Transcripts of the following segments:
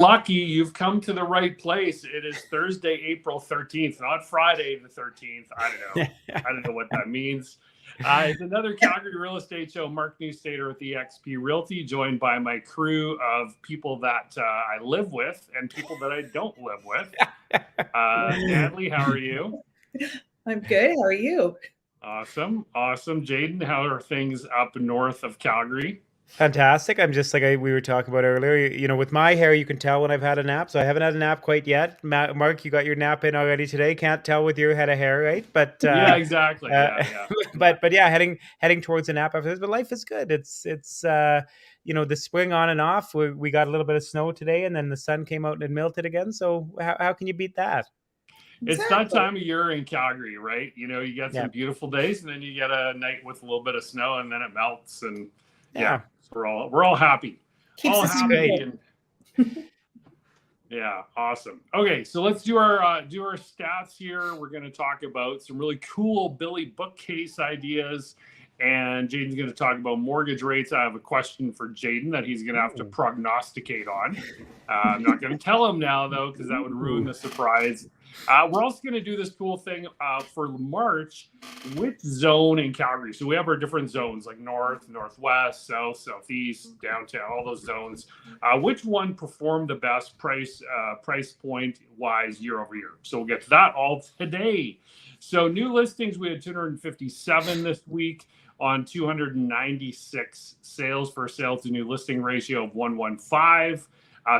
lucky. You've come to the right place. It is Thursday, April 13th, not Friday the 13th. I don't know what that means. It's another Calgary real estate show. Mark Newstater with eXp Realty, joined by my crew of people that I live with and people that I don't live with. Natalie, how are you? I'm good. How are you? Awesome. Jaden, how are things up north of Calgary? Fantastic. I'm just like we were talking about earlier. With my hair, you can tell when I've had a nap. So I haven't had a nap quite yet. Mark, you got your nap in already today. Can't tell with your head of hair, right? But yeah, exactly. Yeah. But yeah, heading towards a nap after this. But life is good. It's the spring on and off. We got a little bit of snow today, and then the sun came out and it melted again. So how can you beat that? It's that time of year in Calgary, right? You get some beautiful days, and then you get a night with a little bit of snow, and then it melts, and so we're all happy. Keeps all us happy. Yeah, awesome. Okay, so let's do our stats here. We're going to talk about some really cool Billy bookcase ideas, and Jaden's going to talk about mortgage rates. I have a question for Jaden that he's going to have to prognosticate on. I'm not going to tell him now, though, because that would ruin the surprise. We're also going to do this cool thing for March. Which zone in Calgary? So we have our different zones like north, northwest, south, southeast, downtown, all those zones. Which one performed the best price point wise year over year? So we'll get to that all today. So new listings, we had 257 this week on 296 sales for sale to new listing ratio of 115.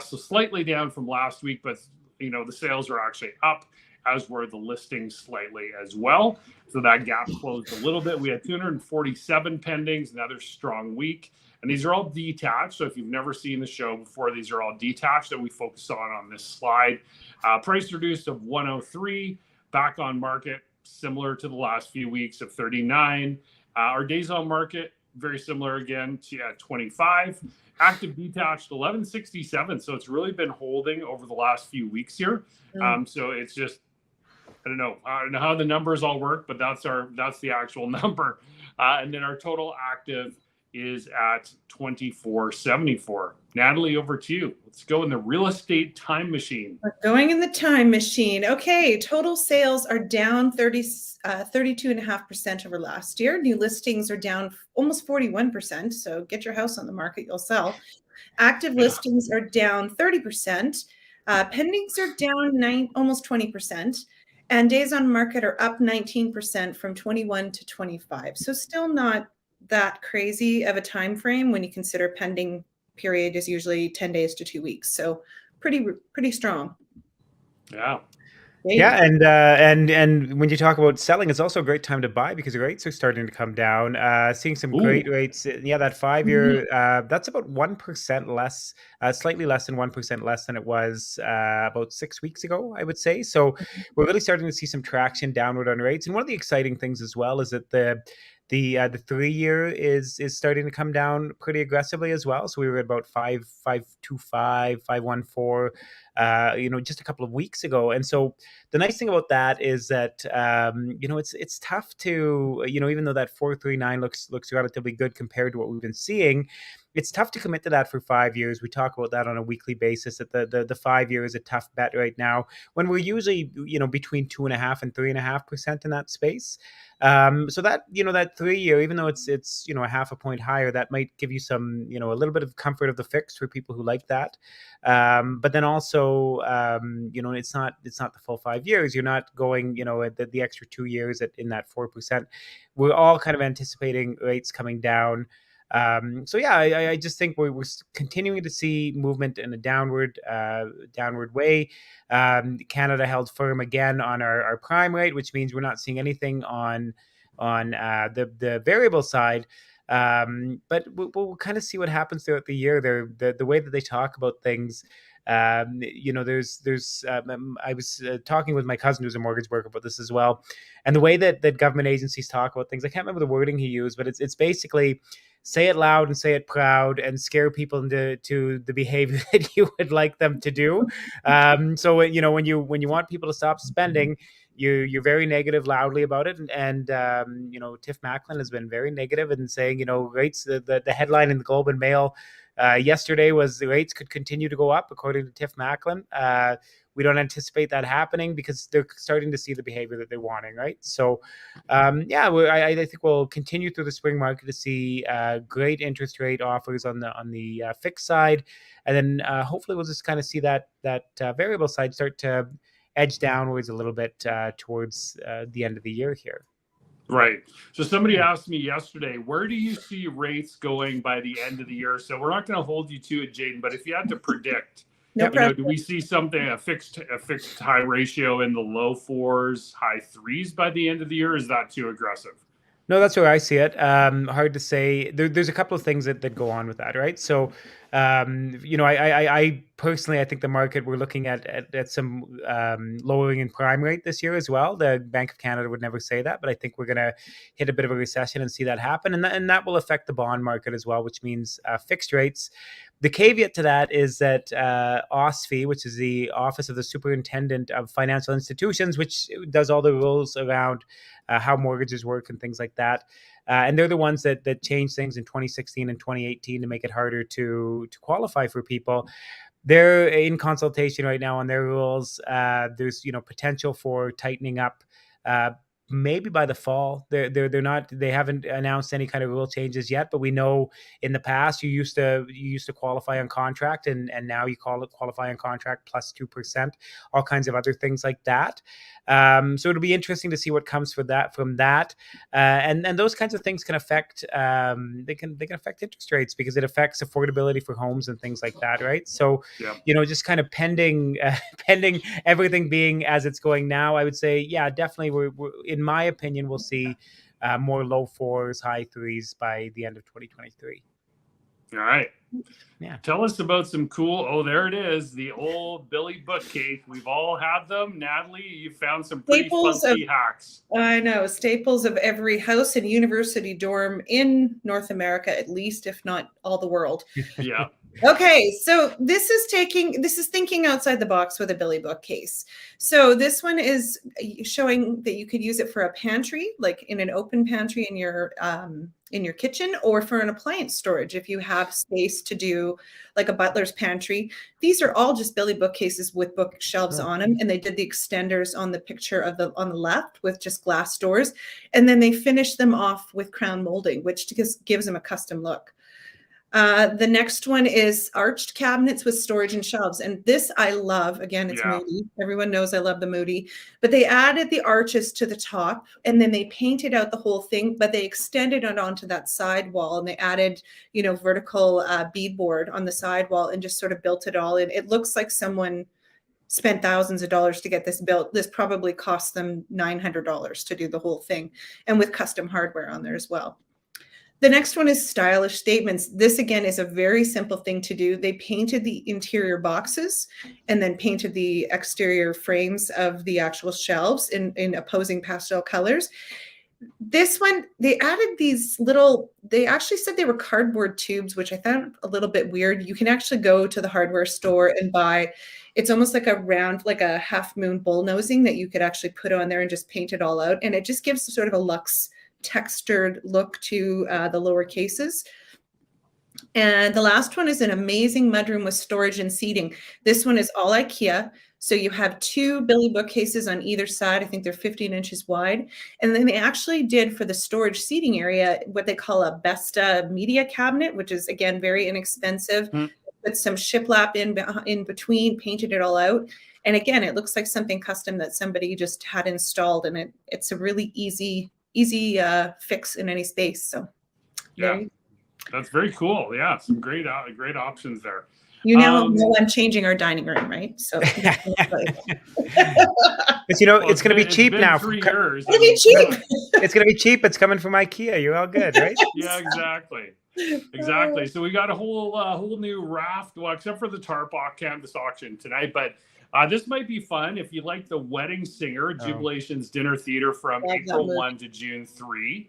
So slightly down from last week, but the sales are actually up, as were the listings slightly as well. So that gap closed a little bit. We had 247 pendings, another strong week. And these are all detached. So if you've never seen the show before, these are all detached that we focus on this slide. Price reduced of 103, back on market, similar to the last few weeks of 39. Our days on market, very similar again to 25. Active detached 1167, so it's really been holding over the last few weeks here. So it's just I don't know how the numbers all work, but that's the actual number. And then our total active is at 2474. Natalie, over to you. Let's go in the real estate time machine. We're going in the time machine. Okay, total sales are down 32.5% over last year. New listings are down almost 41%. So get your house on the market, you'll sell. Active listings are down 30%. Pendings are down almost 20%. And days on market are up 19% from 21 to 25. So still not that crazy of a time frame when you consider pending period is usually 10 days to 2 weeks. So pretty strong. Yeah, and when you talk about selling, it's also a great time to buy because the rates are starting to come down. Seeing some great rates. Yeah, that 5-year, that's about 1% less, slightly less than 1% less than it was about 6 weeks ago, I would say. So we're really starting to see some traction downward on rates. And one of the exciting things as well is that the 3-year is starting to come down pretty aggressively as well. So we were at about 5.25, 5.14, just a couple of weeks ago. And so the nice thing about that is that it's tough to even though that 4.39 looks relatively good compared to what we've been seeing. It's tough to commit to that for 5 years. We talk about that on a weekly basis. That the 5 year is a tough bet right now when we're usually between 2.5% and 3.5% in that space. So that that 3 year, even though it's a half a point higher, that might give you some a little bit of comfort of the fix for people who like that. But then also it's not the full 5 years. You're not going the extra 2 years in that 4%. We're all kind of anticipating rates coming down. So yeah, I just think we're continuing to see movement in a downward way. Canada held firm again on our prime rate, which means we're not seeing anything on the variable side. But we'll kind of see what happens throughout the year. The way that they talk about things. I was talking with my cousin who's a mortgage broker about this as well, and the way that government agencies talk about things. I can't remember the wording he used, but it's basically say it loud and say it proud and scare people into the behavior that you would like them to do. So when you want people to stop spending, you're very negative loudly about it, and Tiff Macklin has been very negative in saying rates. The headline in the Globe and Mail Yesterday was the rates could continue to go up, according to Tiff Macklin. We don't anticipate that happening because they're starting to see the behavior that they're wanting, right? So, I think we'll continue through the spring market to see great interest rate offers on the fixed side, and then hopefully we'll just kind of see that variable side start to edge downwards a little bit towards the end of the year here. Right. So somebody asked me yesterday, where do you see rates going by the end of the year? So we're not going to hold you to it, Jaden, but if you had to predict, do we see something, a fixed high ratio in the low 4s, high 3s by the end of the year? Is that too aggressive? No, that's where I see it. Hard to say. There's a couple of things that go on with that, right? So, I personally, I think the market, we're looking at some lowering in prime rate this year as well. The Bank of Canada would never say that, but I think we're going to hit a bit of a recession and see that happen. And that will affect the bond market as well, which means fixed rates. The caveat to that is that OSFI, which is the Office of the Superintendent of Financial Institutions, which does all the rules around how mortgages work and things like that. And they're the ones that changed things in 2016 and 2018 to make it harder to qualify for people. They're in consultation right now on their rules. There's potential for tightening up. Maybe by the fall. They haven't announced any kind of rule changes yet, but we know in the past you used to qualify on contract, and now you qualify on contract plus 2%, all kinds of other things like that. So it'll be interesting to see what comes from that. And those kinds of things can affect they can affect interest rates because it affects affordability for homes and things like that, right? So just kind of pending everything being as it's going now, I would say definitely we're in my opinion we'll see more low 4s, high 3s by the end of 2023. All right. Yeah. Tell us about some cool. Oh, there it is. The old Billy bookcase. We've all had them. Natalie, you found some pretty funky hacks. I know. Staples of every house and university dorm in North America, at least, if not all the world. Yeah. Okay, so this is thinking outside the box with a Billy bookcase. So this one is showing that you could use it for a pantry, like in an open pantry in your kitchen, or for an appliance storage if you have space to do like a butler's pantry. These are all just Billy bookcases with bookshelves on them, and they did the extenders on the picture on the left with just glass doors, and then they finished them off with crown molding, which just gives them a custom look. The next one is arched cabinets with storage and shelves. And this I love. Again, it's Moody. Everyone knows I love the Moody. But they added the arches to the top, and then they painted out the whole thing, but they extended it onto that side wall, and they added, vertical beadboard on the side wall and just sort of built it all in. It looks like someone spent thousands of dollars to get this built. This probably cost them $900 to do the whole thing, and with custom hardware on there as well. The next one is stylish statements. This, again, is a very simple thing to do. They painted the interior boxes and then painted the exterior frames of the actual shelves in opposing pastel colors. This one, they added these they actually said they were cardboard tubes, which I found a little bit weird. You can actually go to the hardware store and buy, it's almost like a round, like a half moon bullnosing that you could actually put on there and just paint it all out. And it just gives sort of a luxe textured look to the lower cases. And the last one is an amazing mudroom with storage and seating. This one is all IKEA. So you have 2 Billy bookcases on either side. I think they're 15 inches wide. And then they actually did for the storage seating area what they call a Besta media cabinet, which is, again, very inexpensive. Put some shiplap in between, painted it all out. And again, it looks like something custom that somebody just had installed, and it's a really easy fix in any space. So that's very cool. Yeah, some great options there. You now know I'm changing our dining room, right? So but it's going to be cheap now. 3 years. It's going to be cheap. It's going to be cheap. It's coming from IKEA. You're all good, right? Yeah, exactly. So we got a whole new raft, well, except for the tarp canvas auction tonight, but this might be fun if you like The Wedding Singer, Jubilation's dinner theater from April 1 to June 3.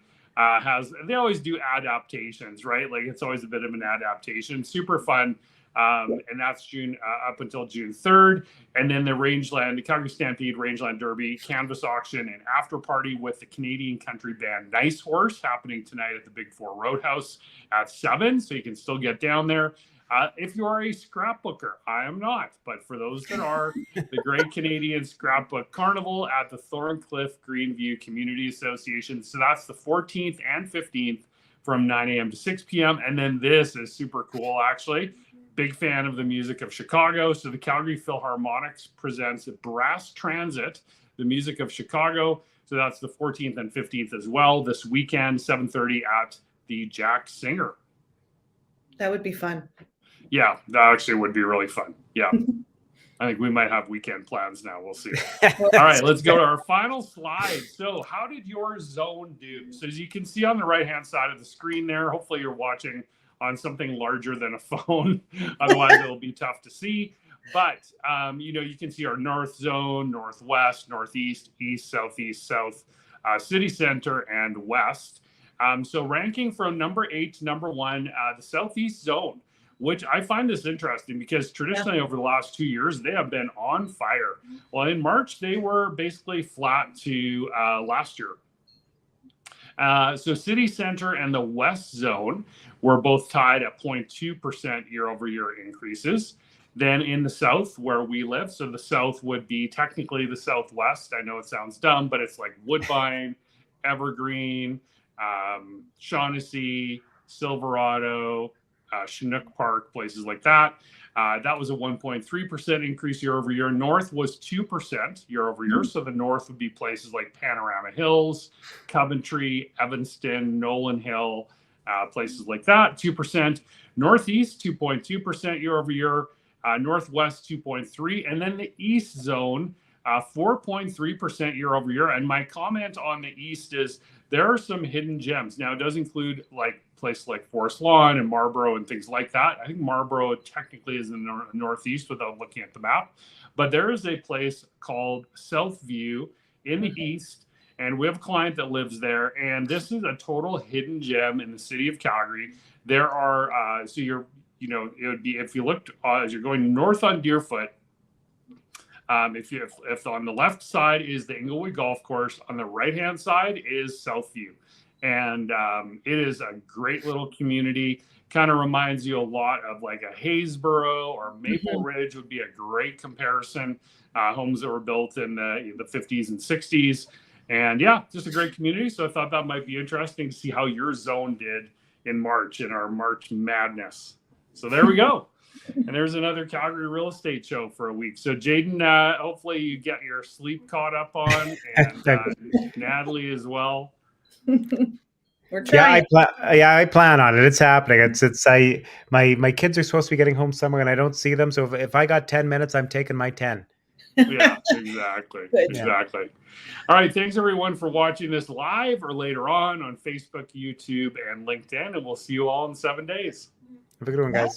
They always do adaptations, right? Like it's always a bit of an adaptation. Super fun. And that's June up until June 3rd. And then the Calgary Stampede Rangeland Derby canvas auction and after party with the Canadian country band Nice Horse happening tonight at the Big Four Roadhouse at 7. So you can still get down there. If you are a scrapbooker, I am not, but for those that are, the Great Canadian Scrapbook Carnival at the Thorncliffe Greenview Community Association. So that's the 14th and 15th from 9 a.m. to 6 p.m. And then this is super cool, actually. Big fan of the music of Chicago. So the Calgary Philharmonics presents Brass Transit, the music of Chicago. So that's the 14th and 15th as well. This weekend, 7:30 at the Jack Singer. That would be fun. Yeah, that actually would be really fun. Yeah. I think we might have weekend plans now. We'll see. All right, let's go to our final slide. So how did your zone do? So as you can see on the right-hand side of the screen there, hopefully you're watching on something larger than a phone. Otherwise, it'll be tough to see. But, you can see our north zone, northwest, northeast, east, southeast, south, city center, and west. So ranking from number 8 to number 1, the southeast zone, which I find this interesting because traditionally over the last 2 years, they have been on fire. Well, in March, they were basically flat to last year. So city center and the west zone were both tied at 0.2% year-over-year increases. Then in the south where we live, so the south would be technically the southwest. I know it sounds dumb, but it's like Woodbine, Evergreen, Shaughnessy, Silverado, Chinook Park, places like that. That was a 1.3% increase year over year. North was 2% year over year. So the north would be places like Panorama Hills, Coventry, Evanston, Nolan Hill, places like that, 2%. Northeast, 2.2% year over year. Northwest, 2.3%. And then the east zone, 4.3% year over year. And my comment on the east is there are some hidden gems. Now, it does include like places like Forest Lawn and Marlborough and things like that. I think Marlborough technically is in the northeast without looking at the map. But there is a place called Southview in the east. And we have a client that lives there. And this is a total hidden gem in the city of Calgary. There are, it would be, if you looked as you're going north on Deerfoot, if on the left side is the Inglewood Golf Course, on the right-hand side is Southview. And it is a great little community. Kind of reminds you a lot of like a Haysboro or Maple Ridge would be a great comparison. Homes that were built in the 50s and 60s. And yeah, just a great community. So I thought that might be interesting to see how your zone did in March, in our March madness. So there we go. And there's another Calgary real estate show for a week. So Jaden, hopefully you get your sleep caught up on, and Natalie as well. We're trying. I plan on it. It's happening. My kids are supposed to be getting home somewhere and I don't see them. So if I got 10 minutes, I'm taking my 10. Yeah, exactly. Exactly. All right. Thanks everyone for watching this live or later on Facebook, YouTube, and LinkedIn. And we'll see you all in 7 days. Have a good one, guys.